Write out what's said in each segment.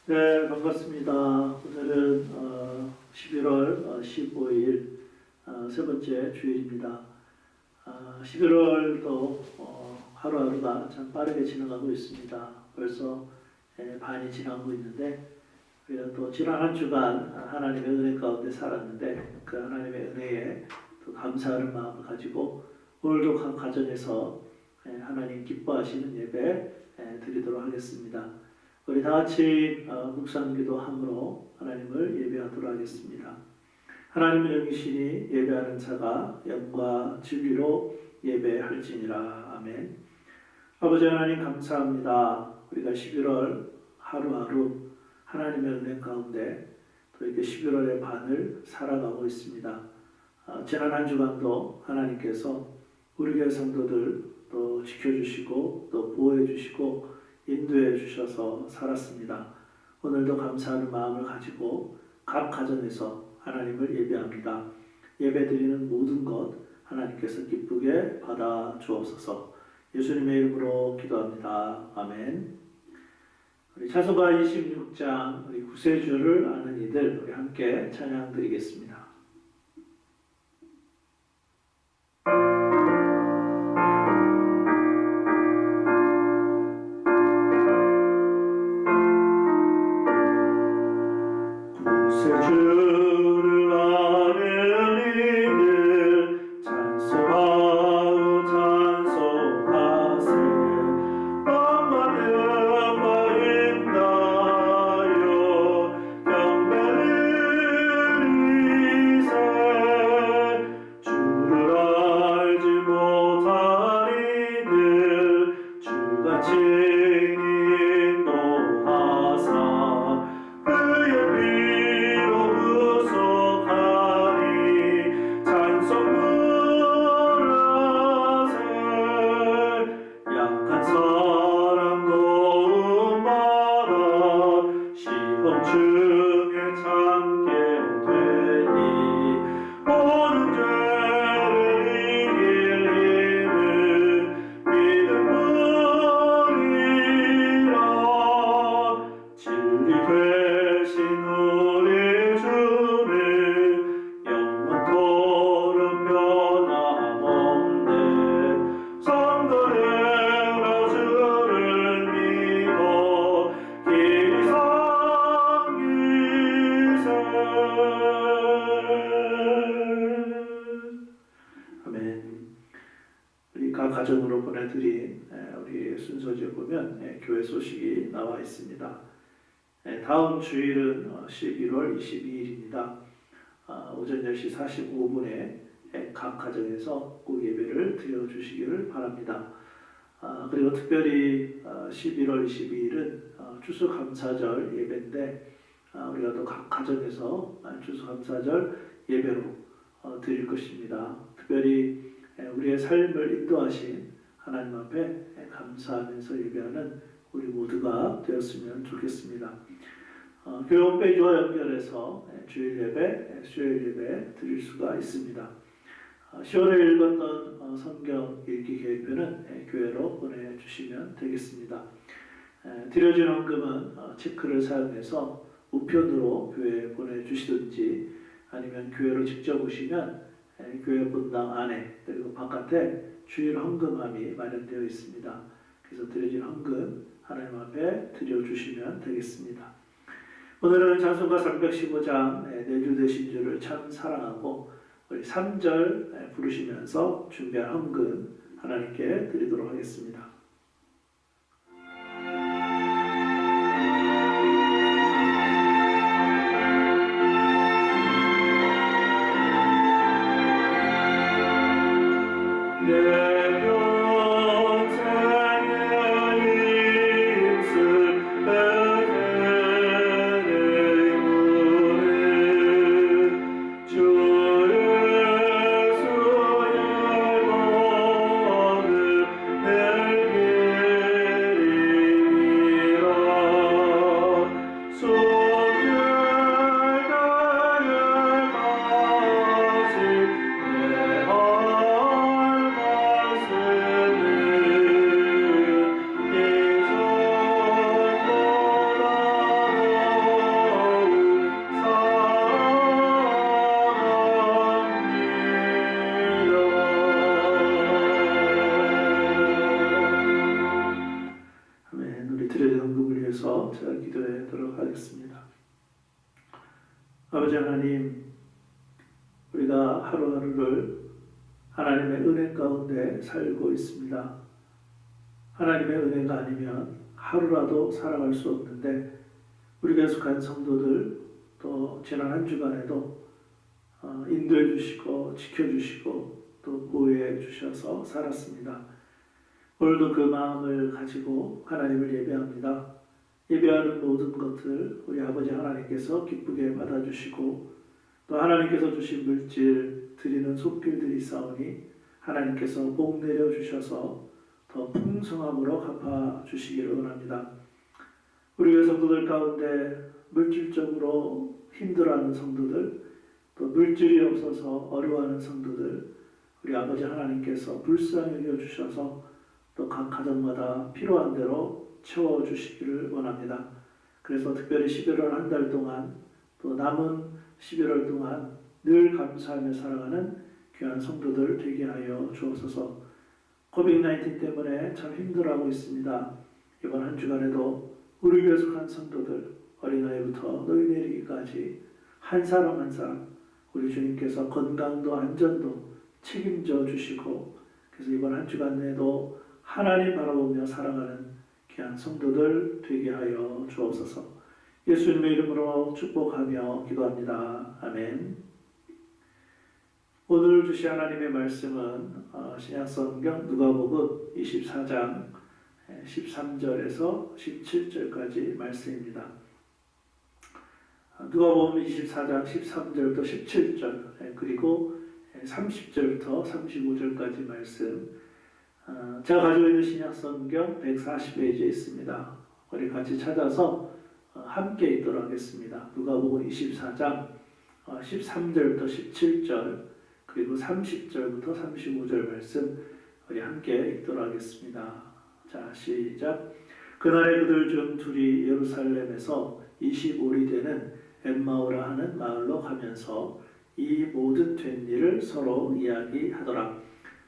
네, 반갑습니다. 오늘은 11월 15일 세 번째 주일입니다. 11월도 하루하루가 참 빠르게 지나가고 있습니다. 벌써 반이 지나고 있는데 우리가 또 지난 한 주간 하나님의 은혜 가운데 살았는데 그 하나님의 은혜에 또 감사하는 마음을 가지고 오늘도 각 가정에서 하나님 기뻐하시는 예배 드리도록 하겠습니다. 우리 다 같이 묵상기도 함으로 하나님을 예배하도록 하겠습니다. 하나님의 영이시니 예배하는 자가 영과 진리로 예배할지니라. 아멘. 아버지 하나님 감사합니다. 우리가 11월 하루하루 하나님의 은혜 가운데 또 이렇게 11월의 반을 살아가고 있습니다. 지난 한 주간도 하나님께서 우리 교회 성도들 또 지켜주시고 또 보호해 주시고 인도해 주셔서 살았습니다. 오늘도 감사하는 마음을 가지고 각 가정에서 하나님을 예배합니다. 예배드리는 모든 것 하나님께서 기쁘게 받아 주옵소서. 예수님의 이름으로 기도합니다. 아멘. 우리 찬송가 26장 우리 구세주를 아는 이들 우리 함께 찬양 드리겠습니다. 구세주를 아는 이들 찬송하고 찬송하세. 만만의 인다여 경배를 드리세. 주를 알지 못한 이들 주가 친히 인도하사 가정으로 보내드린 우리 순서지에 보면 교회 소식이 나와 있습니다. 다음 주일은 11월 22일입니다. 오전 10시 45분에 각 가정에서 꼭 예배를 드려주시기를 바랍니다. 그리고 특별히 11월 22일은 추수감사절 예배인데 우리가 또 각 가정에서 추수감사절 예배로 드릴 것입니다. 특별히 우리의 삶을 인도하신 하나님 앞에 감사하면서 예배하는 우리 모두가 되었으면 좋겠습니다. 교회 홈페이지와 연결해서 주일 예배, 수요일 예배 드릴 수가 있습니다. 10월에 읽었던 성경 읽기 계획표는 교회로 보내주시면 되겠습니다. 드려진 헌금은 체크를 사용해서 우편으로 교회에 보내주시든지 아니면 교회로 직접 오시면 교회 본당 안에 그리고 바깥에 주일 헌금함이 마련되어 있습니다. 그래서 드려진 헌금 하나님 앞에 드려주시면 되겠습니다. 오늘은 찬송가 315장 내 주 되신 주를 참 사랑하고 우리 3절 부르시면서 준비한 헌금 하나님께 드리도록 하겠습니다. 기도하겠습니다. 아버지 하나님, 우리가 하루하루를 하나님의 은혜 가운데 살고 있습니다. 하나님의 은혜가 아니면 하루라도 살아갈 수 없는데 우리가 속한 성도들 또 지난 한 주간에도 인도해 주시고 지켜주시고 또 보호해 주셔서 살았습니다. 오늘도 그 마음을 가지고 하나님을 예배합니다. 예배하는 모든 것들 우리 아버지 하나님께서 기쁘게 받아주시고 또 하나님께서 주신 물질 드리는 손길들이 있사오니 하나님께서 복 내려주셔서 더 풍성함으로 갚아주시기를 원합니다. 우리 교회 성도들 가운데 물질적으로 힘들어하는 성도들 또 물질이 없어서 어려워하는 성도들 우리 아버지 하나님께서 불쌍히 여겨주셔서 또 각 가정마다 필요한 대로 채워주시기를 원합니다. 그래서 특별히 11월 한 달 동안 또 남은 11월 동안 늘 감사하며 살아가는 귀한 성도들 되게 하여 주옵소서. 코비드-19 때문에 참 힘들어하고 있습니다. 이번 한 주간에도 우리 교회 속한 성도들 어린아이부터 노인 내리기까지 한 사람 한 사람 우리 주님께서 건강도 안전도 책임져 주시고 그래서 이번 한 주간 내에도 하나님 바라보며 살아가는 귀한 성도들 되게 하여 주옵소서. 예수님의 이름으로 축복하며 기도합니다. 아멘. 오늘 주신 하나님의 말씀은 신약성경 누가복음 24장 13절에서 17절까지 말씀입니다. 누가복음 24장 13절부터 17절 그리고 30절부터 35절까지 말씀 제가 가지고 있는 신약성경 140페이지에 있습니다. 우리 같이 찾아서 함께 읽도록 하겠습니다. 누가복음 24장 13절부터 17절 그리고 30절부터 35절 말씀 우리 함께 읽도록 하겠습니다. 자, 시작. 그날에 그들 중 둘이 예루살렘에서 25리 되는 엠마오라 하는 마을로 가면서 이 모든 된 일을 서로 이야기하더라.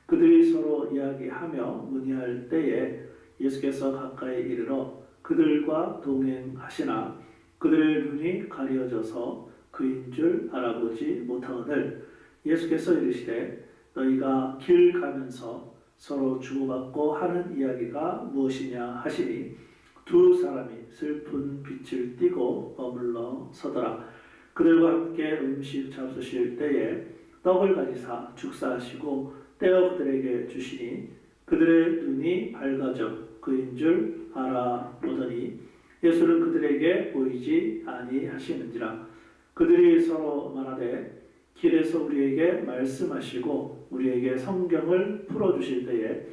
그들이 서로 이야기하며 문의할 때에 예수께서 가까이 이르러 그들과 동행하시나 그들의 눈이 가려져서 그인 줄 알아보지 못하거늘 예수께서 이르시되 너희가 길 가면서 서로 주고받고 하는 이야기가 무엇이냐 하시니 두 사람이 슬픈 빛을 띠고 머물러 서더라. 그들과 함께 음식 잡수실 때에 떡을 가지사 축사하시고 떼어 그들에게 주시니 그들의 눈이 밝아져 그인 줄 알아보더니 예수는 그들에게 보이지 아니하시는지라. 그들이 서로 말하되 길에서 우리에게 말씀하시고 우리에게 성경을 풀어주실 때에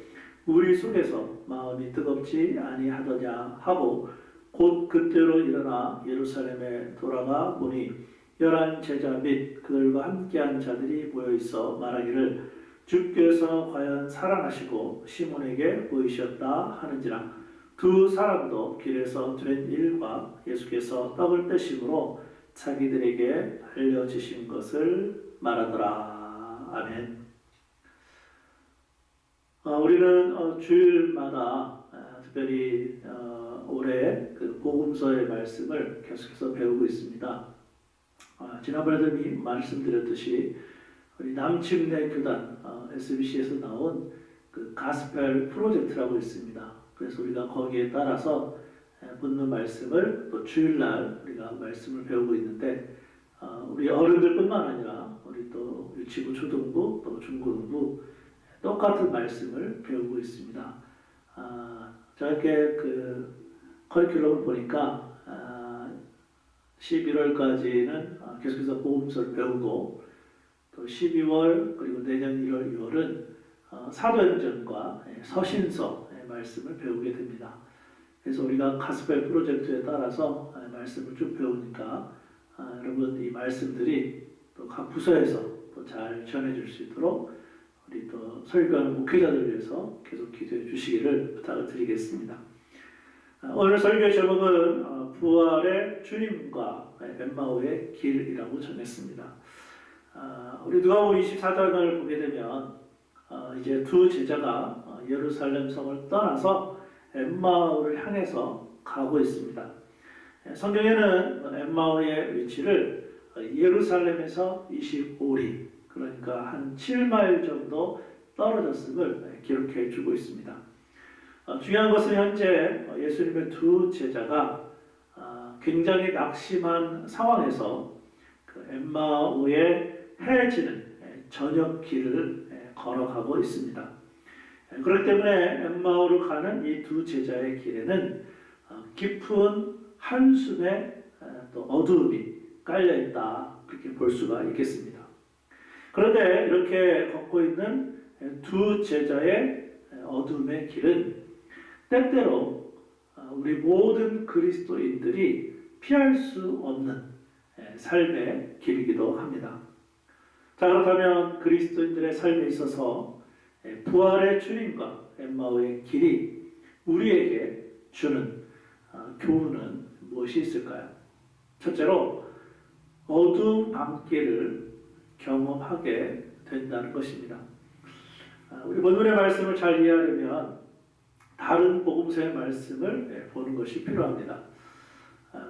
우리 속에서 마음이 뜨겁지 아니하더냐 하고 곧 그때로 일어나 예루살렘에 돌아가 보니 11 제자 및 그들과 함께한 자들이 모여있어 말하기를 주께서 과연 살아나시고 시몬에게 보이셨다 하는지라. 두 사람도 길에서 된 일과 예수께서 떡을 떼심으로 자기들에게 알려주신 것을 말하더라. 아멘. 우리는 주일마다 특별히 올해 그 복음서의 말씀을 계속해서 배우고 있습니다. 지난번에도 이미 말씀드렸듯이 우리 남침내 교단 SBC에서 나온 그 가스펠 프로젝트라고 있습니다. 그래서 우리가 거기에 따라서 붙는 말씀을 또 주일날 우리가 말씀을 배우고 있는데 우리 어른들뿐만 아니라 우리 또 유치부, 초등부, 또 중고등부 똑같은 말씀을 배우고 있습니다. 제가 이렇게 그 커리큘럼을 보니까 11월까지는 계속해서 복음서를 배우고 또 12월 그리고 내년 1월, 2월은 사도행전과 서신서의 말씀을 배우게 됩니다. 그래서 우리가 가스펠 프로젝트에 따라서 말씀을 쭉 배우니까 여러분 이 말씀들이 또 각 부서에서 또 잘 전해질 수 있도록 우리 또 설교하는 목회자들 위해서 계속 기도해 주시기를 부탁을 드리겠습니다. 오늘 설교의 제목은 부활의 주님과 엠마오의 길이라고 정했습니다. 우리 누가복음 24장을 보게 되면 이제 두 제자가 예루살렘 성을 떠나서 엠마오를 향해서 가고 있습니다. 성경에는 엠마오의 위치를 예루살렘에서 25리, 그러니까 한 7마일 정도 떨어졌음을 기록해 주고 있습니다. 중요한 것은 현재 예수님의 두 제자가 굉장히 낙심한 상황에서 그 엠마오의 해지는 저녁 길을 걸어가고 있습니다. 그렇기 때문에 엠마오로 가는 이 두 제자의 길에는 깊은 한숨의 또 어두움이 깔려있다, 그렇게 볼 수가 있겠습니다. 그런데 이렇게 걷고 있는 두 제자의 어두움의 길은 때때로 우리 모든 그리스도인들이 피할 수 없는 삶의 길이기도 합니다. 자, 그렇다면 그리스도인들의 삶에 있어서 부활의 주님과 엠마오의 길이 우리에게 주는 교훈은 무엇이 있을까요? 첫째로 어두운 밤길을 경험하게 된다는 것입니다. 우리 본문의 말씀을 잘 이해하려면 다른 복음서의 말씀을 보는 것이 필요합니다.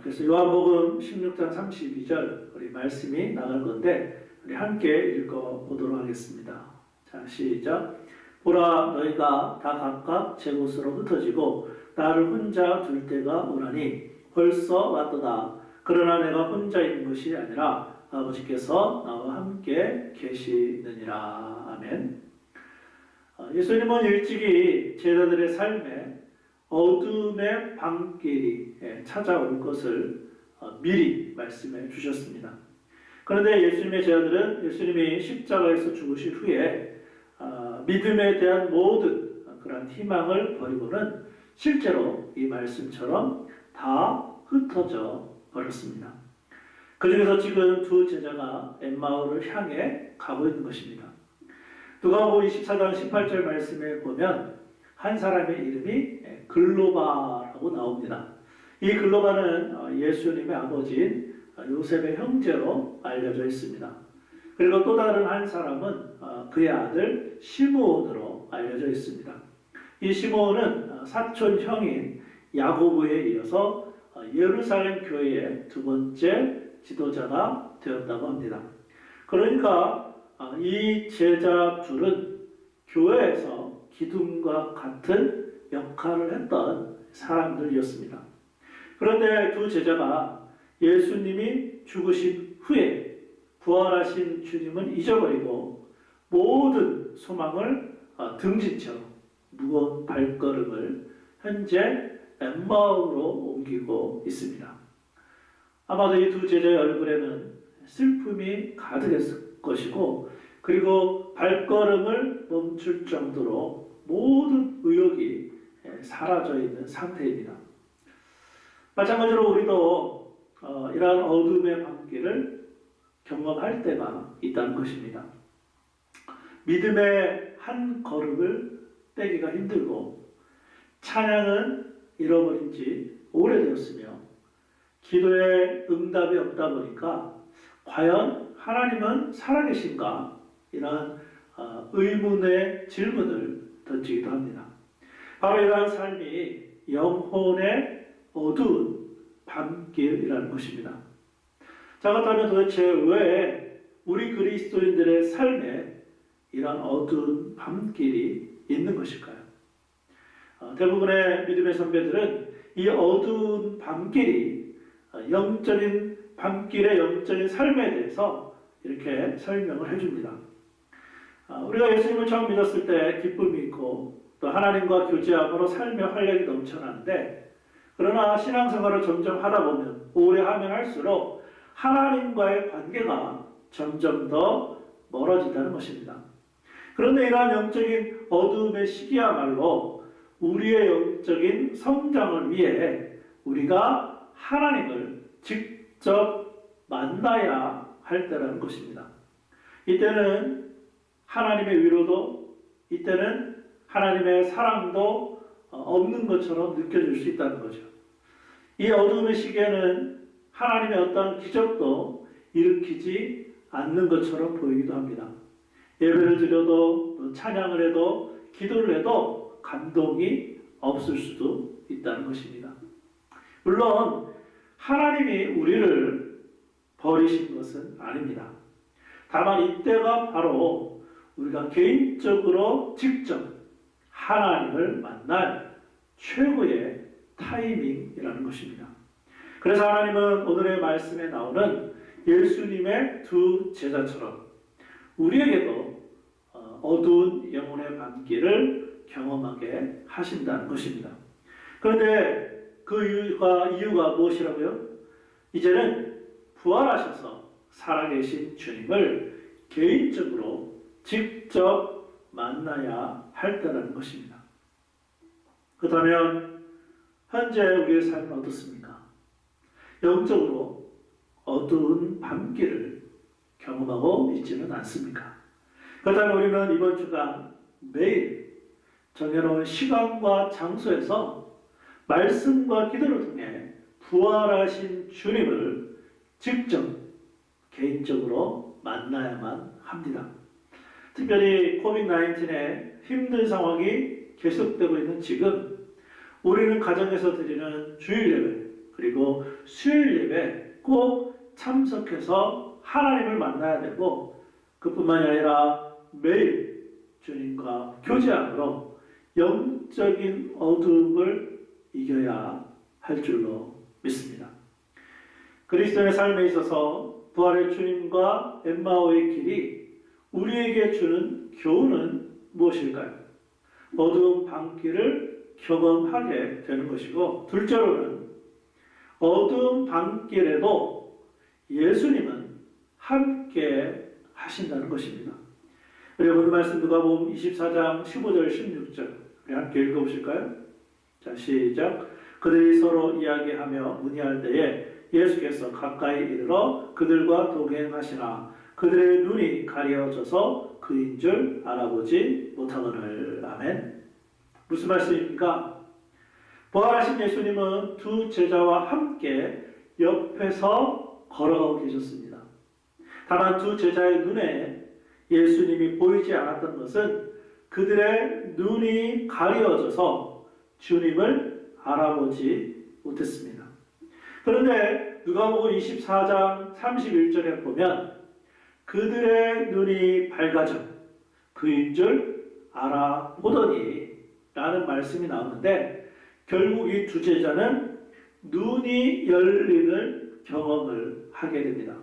그래서 요한복음 16장 32절 우리 말씀이 나갈 건데 우리 함께 읽어보도록 하겠습니다. 자, 시작. 보라, 너희가 다 각각 제 곳으로 흩어지고 나를 혼자 둘 때가 오나니 벌써 왔도다. 그러나 내가 혼자 있는 것이 아니라 아버지께서 나와 함께 계시느니라. 아멘. 예수님은 일찍이 제자들의 삶에 어둠의 밤길이 찾아올 것을 미리 말씀해 주셨습니다. 그런데 예수님의 제자들은 예수님이 십자가에서 죽으신 후에 믿음에 대한 모든 그런 희망을 버리고는 실제로 이 말씀처럼 다 흩어져 버렸습니다. 그 중에서 지금 두 제자가 엠마오를 향해 가고 있는 것입니다. 누가복음 24장 18절 말씀에 보면 한 사람의 이름이 글로바라고 나옵니다. 이 글로바는 예수님의 아버지인 요셉의 형제로 알려져 있습니다. 그리고 또 다른 한 사람은 그의 아들 시므온으로 알려져 있습니다. 이 시므온은 사촌 형인 야고보에 이어서 예루살렘 교회의 두 번째 지도자가 되었다고 합니다. 그러니까 이 제자 둘은 교회에서 기둥과 같은 역할을 했던 사람들이었습니다. 그런데 두 제자가 예수님이 죽으신 후에 부활하신 주님을 잊어버리고 모든 소망을 등진 채로 무거운 발걸음을 현재 엠마오로 옮기고 있습니다. 아마도 이 두 제자의 얼굴에는 슬픔이 가득했을 것이고, 그리고 발걸음을 멈출 정도로 모든 의욕이 사라져 있는 상태입니다. 마찬가지로 우리도 이러한 어둠의 밤길을 경험할 때가 있다는 것입니다. 믿음의 한 걸음을 떼기가 힘들고 찬양은 잃어버린 지 오래되었으며 기도에 응답이 없다 보니까 과연 하나님은 살아계신가? 이러한 의문의 질문을 던지기도 합니다. 바로 이러한 삶이 영혼의 어두운 밤길이라는 것입니다. 자, 그렇다면 도대체 왜 우리 그리스도인들의 삶에 이러한 어두운 밤길이 있는 것일까요? 대부분의 믿음의 선배들은 이 어두운 밤길이 영적인 밤길의 영적인 삶에 대해서 이렇게 설명을 해줍니다. 우리가 예수님을 처음 믿었을 때 기쁨이 있고 또 하나님과 교제함으로 삶의 활력이 넘쳐나는데, 그러나 신앙생활을 점점 하다 보면 오래 하면 할수록 하나님과의 관계가 점점 더 멀어진다는 것입니다. 그런데 이러한 영적인 어두움의 시기야말로 우리의 영적인 성장을 위해 우리가 하나님을 직접 만나야 할 때라는 것입니다. 이때는 하나님의 위로도, 이때는 하나님의 사랑도 없는 것처럼 느껴질 수 있다는 거죠. 이 어두움의 시기에는 하나님의 어떤 기적도 일으키지 않는 것처럼 보이기도 합니다. 예배를 드려도, 또 찬양을 해도, 기도를 해도 감동이 없을 수도 있다는 것입니다. 물론 하나님이 우리를 버리신 것은 아닙니다. 다만 이때가 바로 우리가 개인적으로 직접 하나님을 만날 최고의 타이밍이라는 것입니다. 그래서 하나님은 오늘의 말씀에 나오는 예수님의 두 제자처럼 우리에게도 어두운 영혼의 밤길을 경험하게 하신다는 것입니다. 그런데 그 이유가 무엇이라고요? 이제는 부활하셔서 살아계신 주님을 개인적으로 직접 만나야 할 때라는 것입니다. 그렇다면 현재 우리의 삶은 어떻습니까? 영적으로 어두운 밤길을 경험하고 있지는 않습니까? 그렇다면 우리는 이번 주간 매일 정해놓은 시간과 장소에서 말씀과 기도를 통해 부활하신 주님을 직접 개인적으로 만나야만 합니다. 특별히 코비드-19의 힘든 상황이 계속되고 있는 지금 우리는 가정에서 드리는 주일 예배 그리고 수요일 예배 꼭 참석해서 하나님을 만나야 되고 그뿐만이 아니라 매일 주님과 교제함으로 영적인 어둠을 이겨야 할 줄로 믿습니다. 그리스도의 삶에 있어서 부활의 주님과 엠마오의 길이 우리에게 주는 교훈은 무엇일까요? 어두운 밤길을 경험하게 되는 것이고 둘째로는 어두운 밤길에도 예수님은 함께 하신다는 것입니다. 우리 오늘 말씀 누가복음 24장 15절 16절 함께 읽어보실까요? 자, 시작. 그들이 서로 이야기하며 문의할 때에 예수께서 가까이 이르러 그들과 동행하시나 그들의 눈이 가려져서 그인 줄 알아보지 못하거늘. 아멘. 무슨 말씀입니까? 부활하신 예수님은 두 제자와 함께 옆에서 걸어가고 계셨습니다. 다만 두 제자의 눈에 예수님이 보이지 않았던 것은 그들의 눈이 가려져서 주님을 알아보지 못했습니다. 그런데 누가복음 24장 31절에 보면 그들의 눈이 밝아져 그인 줄 알아보더니 라는 말씀이 나오는데 결국 이 두 제자는 눈이 열리는 경험을 하게 됩니다.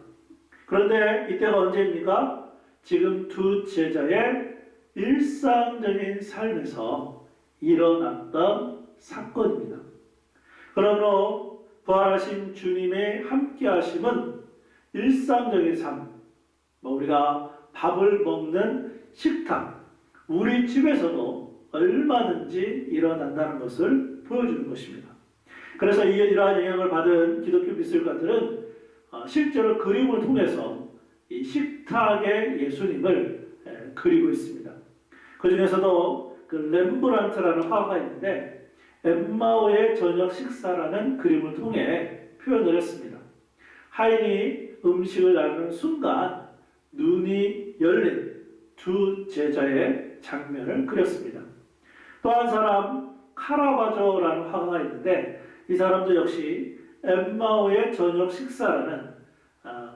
그런데 이때가 언제입니까? 지금 두 제자의 일상적인 삶에서 일어났던 사건입니다. 그러므로 부활하신 주님의 함께하심은 일상적인 삶, 우리가 밥을 먹는 식탁, 우리 집에서도 얼마든지 일어난다는 것을 보여주는 것입니다. 그래서 이러한 영향을 받은 기독교 미술가들은 실제로 그림을 통해서 이 식탁의 예수님을 그리고 있습니다. 그 중에서도 그 렘브란트라는 화가가 있는데 엠마오의 저녁 식사라는 그림을 통해 표현을 했습니다. 하인이 음식을 나누는 순간 눈이 열린 두 제자의 장면을 그렸습니다. 또 한 사람 카라바조라는 화가가 있는데 이 사람도 역시 엠마오의 저녁 식사라는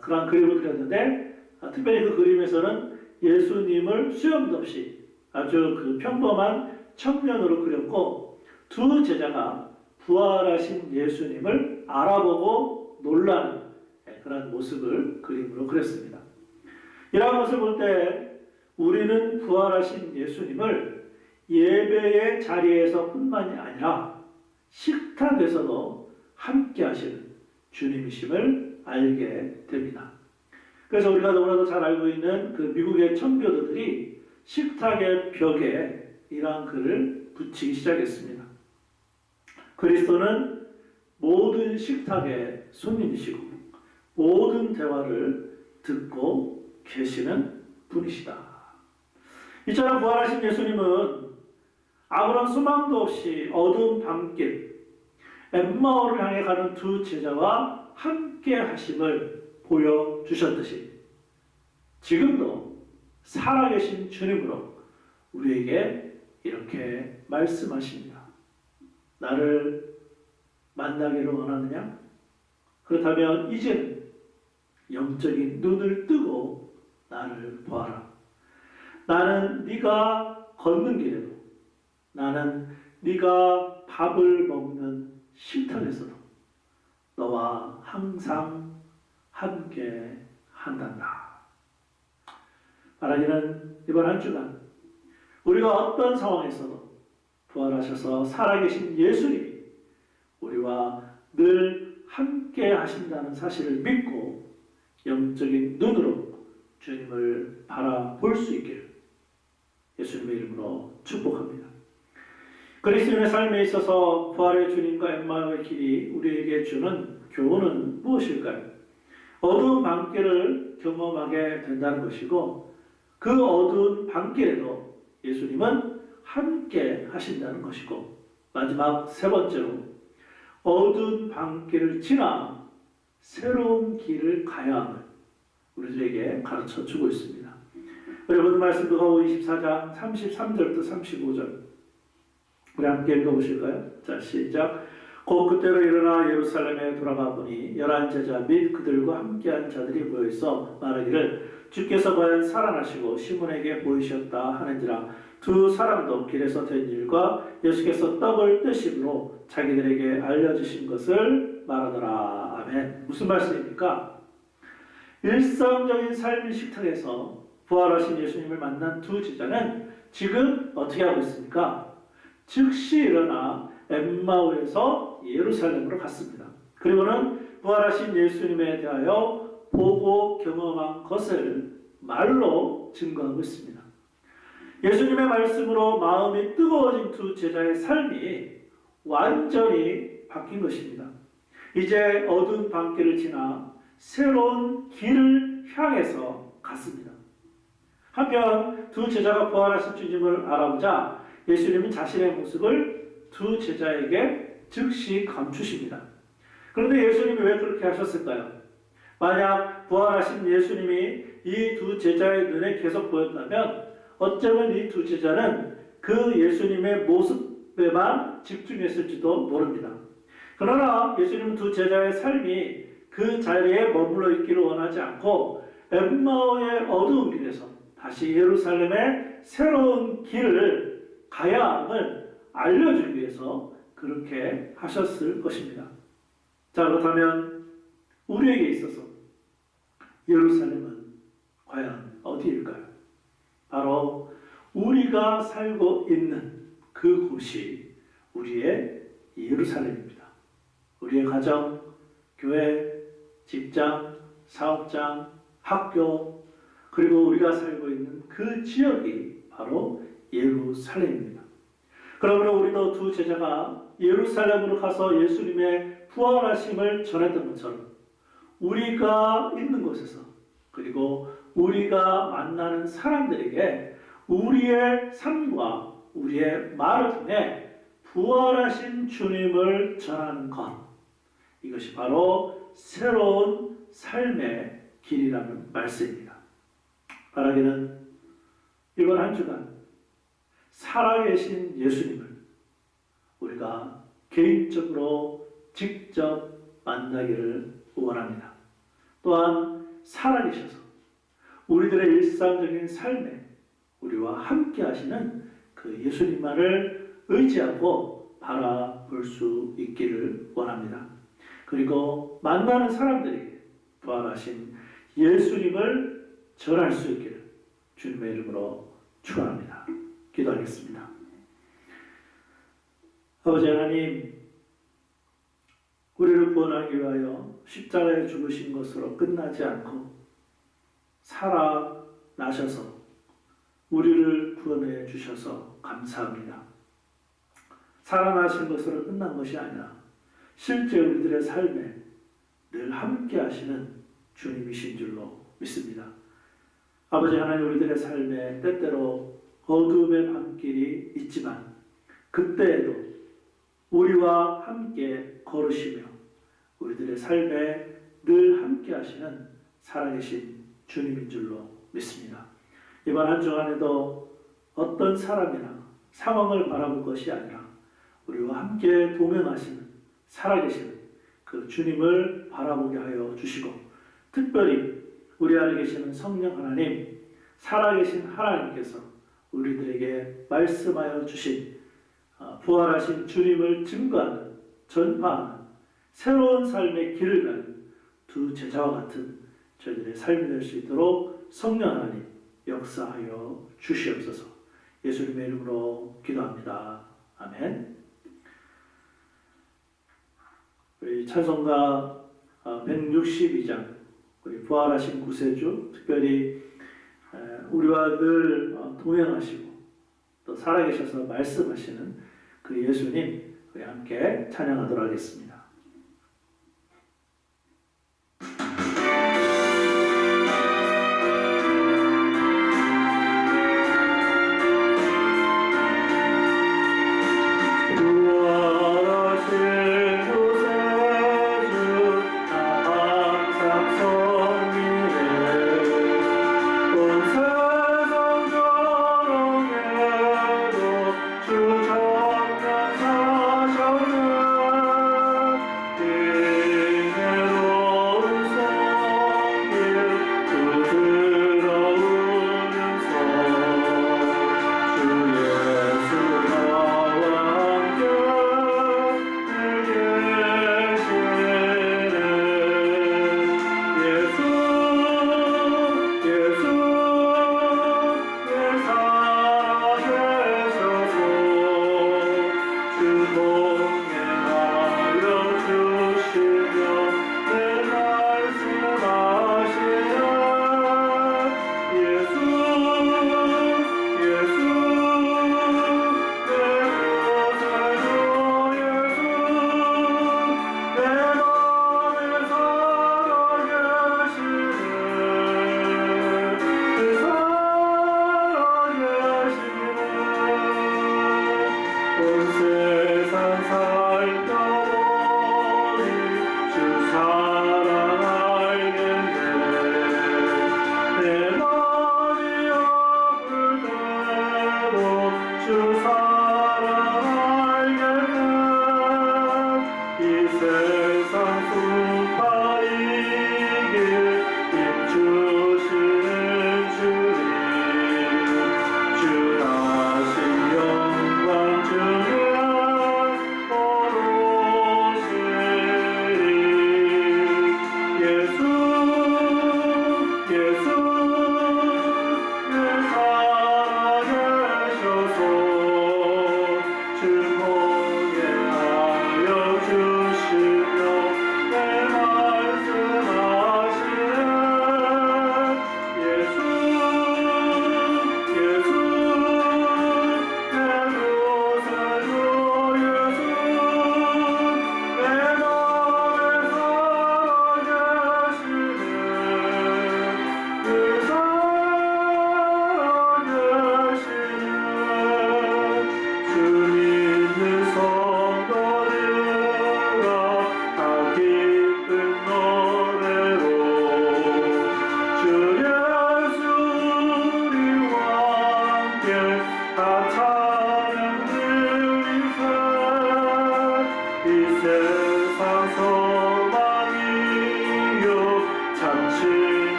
그런 그림을 그렸는데 특별히 그 그림에서는 예수님을 수염도 없이 아주 그 평범한 청년으로 그렸고 두 제자가 부활하신 예수님을 알아보고 놀라는 그런 모습을 그림으로 그렸습니다. 이러한 것을 볼 때 우리는 부활하신 예수님을 예배의 자리에서 뿐만이 아니라 식탁에서도 함께 하시는 주님이심을 알게 됩니다. 그래서 우리가 너무나도 잘 알고 있는 그 미국의 청교도들이 식탁의 벽에 이러한 글을 붙이기 시작했습니다. 그리스도는 모든 식탁의 손님이시고 모든 대화를 듣고 계시는 분이시다. 이처럼 부활하신 예수님은 아무런 소망도 없이 어두운 밤길 엠마오를 향해 가는 두 제자와 함께 하심을 보여주셨듯이 지금도 살아계신 주님으로 우리에게 이렇게 말씀하십니다. 나를 만나기를 원하느냐? 그렇다면 이제는 영적인 눈을 뜨고 나를 보아라. 나는 네가 걷는 길에도, 나는 네가 밥을 먹는 식탁에서도 너와 항상 함께 한단다. 바라기는 이번 한 주간 우리가 어떤 상황에서도 부활하셔서 살아계신 예수님이 우리와 늘 함께 하신다는 사실을 믿고 영적인 눈으로 주님을 바라볼 수 있기를 예수님의 이름으로 축복합니다. 그리스도인의 삶에 있어서 부활의 주님과 엠마오의 길이 우리에게 주는 교훈은 무엇일까요? 어두운 밤길을 경험하게 된다는 것이고, 그 어두운 밤길에도 예수님은 함께 하신다는 것이고, 마지막 세 번째로 어두운 밤길을 지나 새로운 길을 가야 함을 우리들에게 가르쳐 주고 있습니다. 우리 본문 말씀 누가복음 24장 33절부터 35절 우리 함께 읽어보실까요? 자, 시작. 곧 그때로 일어나 예루살렘에 돌아가 보니 11제자 및 그들과 함께한 자들이 모여있어 말하기를 주께서 과연 살아나시고 시몬에게 보이셨다 하는지라. 두 사람도 길에서 된 일과 예수께서 떡을 뜨심으로 자기들에게 알려주신 것을 말하더라. 아멘. 무슨 말씀입니까? 일상적인 삶의 식탁에서 부활하신 예수님을 만난 두 제자는 지금 어떻게 하고 있습니까? 즉시 일어나 엠마오에서 예루살렘으로 갔습니다. 그리고는 부활하신 예수님에 대하여 보고 경험한 것을 말로 증거하고 있습니다. 예수님의 말씀으로 마음이 뜨거워진 두 제자의 삶이 완전히 바뀐 것입니다. 이제 어두운 밤길을 지나 새로운 길을 향해서 갔습니다. 한편 두 제자가 부활하신 주님을 알아보자 예수님은 자신의 모습을 두 제자에게 즉시 감추십니다. 그런데 예수님이 왜 그렇게 하셨을까요? 만약 부활하신 예수님이 이 두 제자의 눈에 계속 보였다면 어쩌면 이 두 제자는 그 예수님의 모습에만 집중했을지도 모릅니다. 그러나 예수님은 두 제자의 삶이 그 자리에 머물러 있기를 원하지 않고 엠마오의 어두운 길에서 다시 예루살렘의 새로운 길을 가야 함을 알려주기 위해서 그렇게 하셨을 것입니다. 자, 그렇다면 우리에게 있어서 예루살렘은 과연 어디일까요? 바로 우리가 살고 있는 그곳이 우리의 예루살렘입니다. 우리의 가정, 교회, 직장, 사업장, 학교, 그리고 우리가 살고 있는 그 지역이 바로 예루살렘입니다. 그러므로 우리도 두 제자가 예루살렘으로 가서 예수님의 부활하심을 전했던 것처럼 우리가 있는 곳에서 그리고 우리가 만나는 사람들에게 우리의 삶과 우리의 말을 통해 부활하신 주님을 전하는 것, 이것이 바로 새로운 삶의 길이라는 말씀입니다. 바라기는 이번 한 주간 살아계신 예수님을 우리가 개인적으로 직접 만나기를 원합니다. 또한 살아계셔서 우리들의 일상적인 삶에 우리와 함께 하시는 그 예수님만을 의지하고 바라볼 수 있기를 원합니다. 그리고 만나는 사람들에게 부활하신 예수님을 전할 수 있기를 주님의 이름으로 축원합니다. 기도하겠습니다. 아버지 하나님, 우리를 구원하기 위하여 십자가에 죽으신 것으로 끝나지 않고 살아나셔서 우리를 구원해 주셔서 감사합니다. 살아나신 것으로 끝난 것이 아니라 실제 우리들의 삶에 늘 함께 하시는 주님이신 줄로 믿습니다. 아버지 하나님, 우리들의 삶에 때때로 어두움의 밤길이 있지만 그때에도 우리와 함께 걸으시며 우리들의 삶에 늘 함께 하시는 살아계신 주님인 줄로 믿습니다. 이번 한 주간에도 어떤 사람이나 상황을 바라볼 것이 아니라 우리와 함께 동행하시는 살아계시는 그 주님을 바라보게 하여 주시고, 특별히 우리 안에 계시는 성령 하나님, 살아계신 하나님께서 우리들에게 말씀하여 주신 부활하신 주님을 증거하는, 전파하는 새로운 삶의 길을 가는 두 제자와 같은 저희들의 삶이 될 수 있도록 성령 하나님 역사하여 주시옵소서. 예수님의 이름으로 기도합니다. 아멘. 우리 찬송가 162장, 우리 부활하신 구세주, 특별히 우리와 늘 동행하시고 또 살아계셔서 말씀하시는 그 예수님, 우리 함께 찬양하도록 하겠습니다.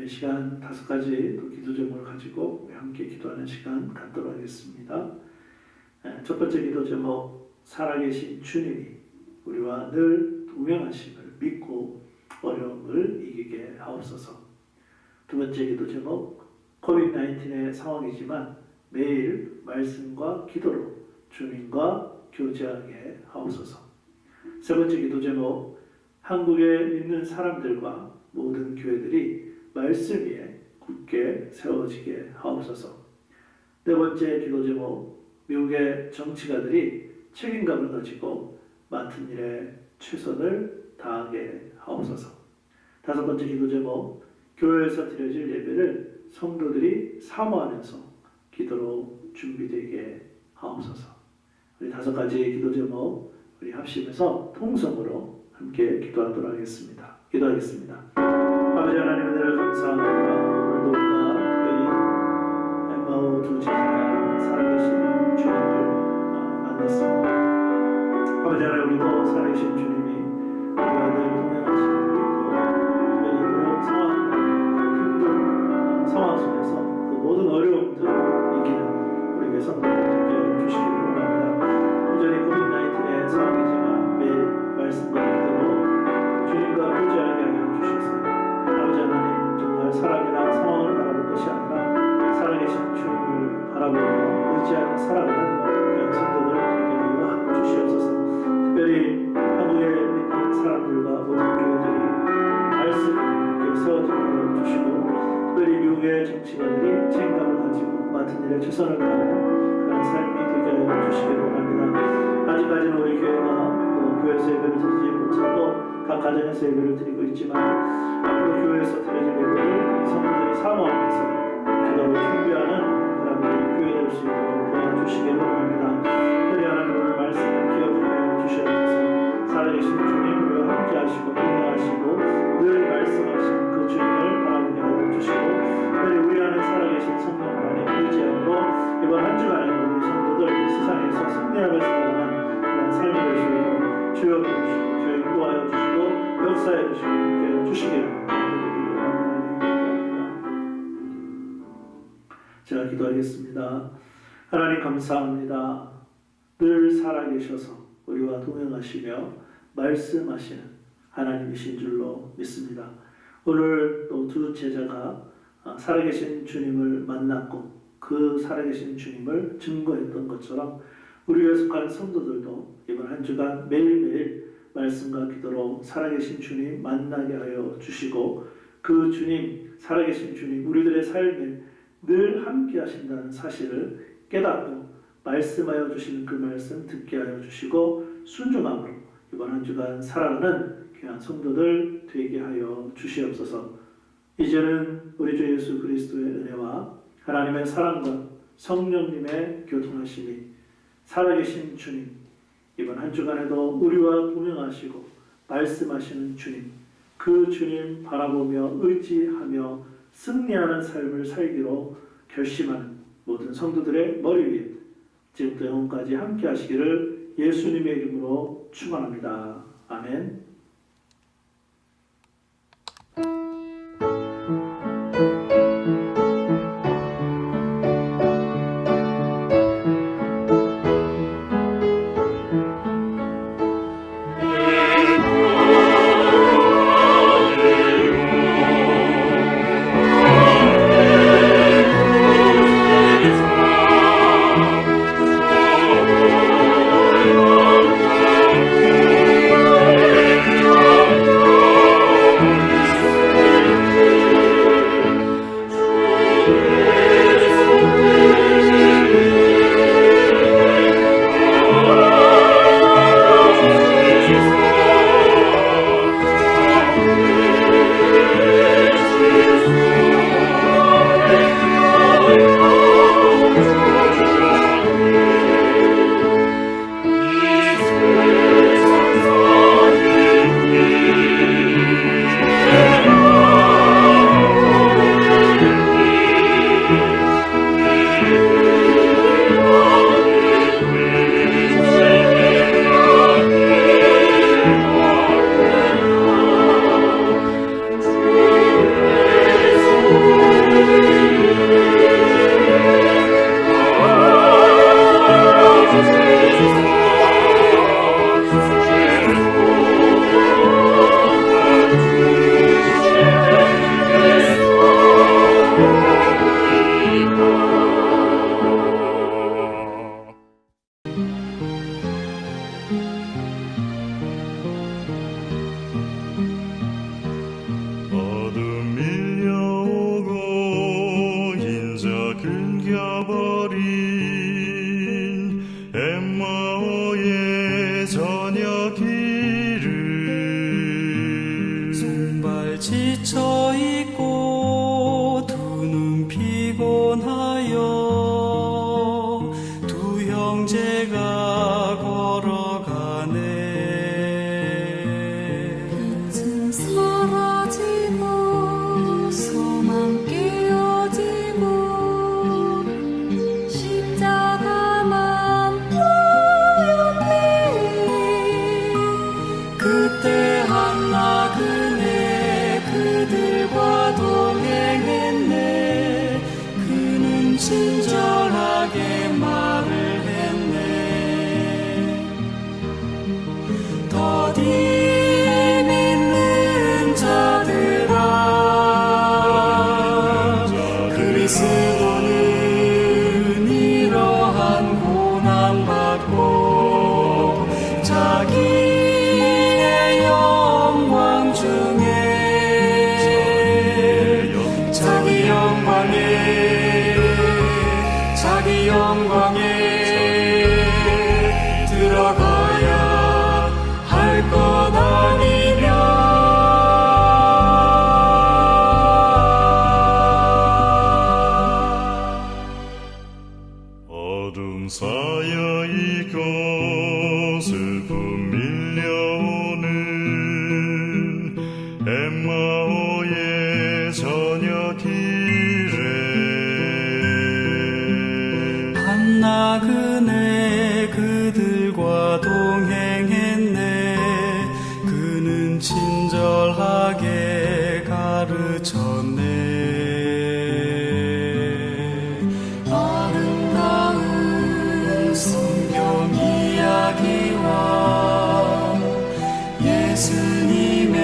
시간 5가지 또 기도 제목을 가지고 함께 기도하는 시간 갖도록 하겠습니다. 첫 번째 기도 제목, 살아계신 주님이 우리와 늘 동행하심을 믿고 어려움을 이기게 하옵소서. 두 번째 기도 제목, 코비드-19의 상황이지만 매일 말씀과 기도로 주님과 교제하게 하옵소서. 세 번째 기도 제목, 한국에 있는 사람들과 모든 교회들이 말씀 위에 굳게 세워지게 하옵소서. 네 번째 기도 제목, 미국의 정치가들이 책임감을 가지고 맡은 일에 최선을 다하게 하옵소서. 다섯 번째 기도 제목, 교회에서 드려질 예배를 성도들이 사모하면서 기도로 준비되게 하옵소서. 우리 다섯 가지 기도 제목 우리 합심해서 통성으로 함께 기도하도록 하겠습니다. 기도하겠습니다. 아버지 하나님, 은혜를 감사합니다. 오늘도 우리가 특별히 엠마오 두 제자가 살아계신 주님을 만났습니다. 아버지 하나님, 우리도 살아계신 주님이 우리와 늘 동행하시고 있고, 특별히 어려운 상황과 힘든 상황 속에서 그 모든 어려움들 이기는 우리에게 성도를 되게 주시기 원합니다. 여전히 코비드-19의 상황이지만 매일 말씀과 기도로 주님과 교제하게 하여 주셔서 아버지 하나님, 정말 사람이나 상황을 바라볼 것이 아니라 살아계신 주님을 바라보며 의지하며 살아가는 그런 성도들 되게 하여 주시옵소서. 특별히 한국에 있는 사람들과 모든 교회들이 말씀을 세워지게 하여 주시고, 특별히 미국의 정치가들이 책임감을 가지고 맡은 일에 최선을 다하는 그런 삶이 되게 하여 주시기를 원합니다. 아직까지는 우리 교회가 교회에서 예배를 드리지 못하고 각 가정에서 예배를 드리고 있지만, 앞으로 교회에서 드려질 예배를 성도들이 사모하면서 기도로 준비하는 그런 교회 될 수 있도록 도와주시기를 원합니다. 특별히 하나님, 오늘 말씀을 기억하여 주시옵소서. 살아계신 주님, 우리와 함께 하시고 동행하시고 늘 말씀하신 그 주님을 바라보게 하여 주시고, 특별히 우리 안에 살아계신 성령 안에 의지하고 이번 한 주간에도 우리 성도들 이 세상에서 승리하며 살아가는 그런 삶이 될 수 있도록 주여 주시고 주여 인도하여 주시고 역사해 주시고 함께 주시기를 제가 기도하겠습니다. 하나님, 감사합니다. 늘 살아계셔서 우리와 동행하시며 말씀하시는 하나님이신 줄로 믿습니다. 오늘 또 두 제자가 살아계신 주님을 만났고 그 살아계신 주님을 증거했던 것처럼 우리에 속한 성도들도 이번 한 주간 매일매일 말씀과 기도로 살아계신 주님 만나게 하여 주시고, 그 주님, 살아계신 주님, 우리들의 삶에 늘 함께 하신다는 사실을 깨닫고 말씀하여 주시는 그 말씀 듣게 하여 주시고, 순종함으로 이번 한 주간 살아가는 귀한 성도들 되게 하여 주시옵소서. 이제는 우리 주 예수 그리스도의 은혜와 하나님의 사랑과 성령님의 교통하심이 살아계신 주님, 이번 한 주간에도 우리와 동행하시고 말씀하시는 주님, 그 주님 바라보며 의지하며 승리하는 삶을 살기로 결심하는 모든 성도들의 머리 위에 지금부터 영원까지 함께 하시기를 예수님의 이름으로 축원합니다. 아멘. 지쳐 있고 두 눈 피곤하여 두 형제가 걸어가네. 빛은 사라지고 소망 깨어지고 십자가만 보였네. 그때 한나 그네 그들과 동행했네. 그는 친절하게 말을 했네. 더디 믿는 자들아, 그리스도는 이러한 고난받고 자기의 영광 중에 자기 영광에 들어가야 할 것 아니냐. 어둠 사여 이곳 슬픔 밀려오는 엠마오의 저녁 길에 한나 그네 그들과 동행했네. 그는 친절하게 가르쳤네. 아름다운 성경 이야기와 예수님의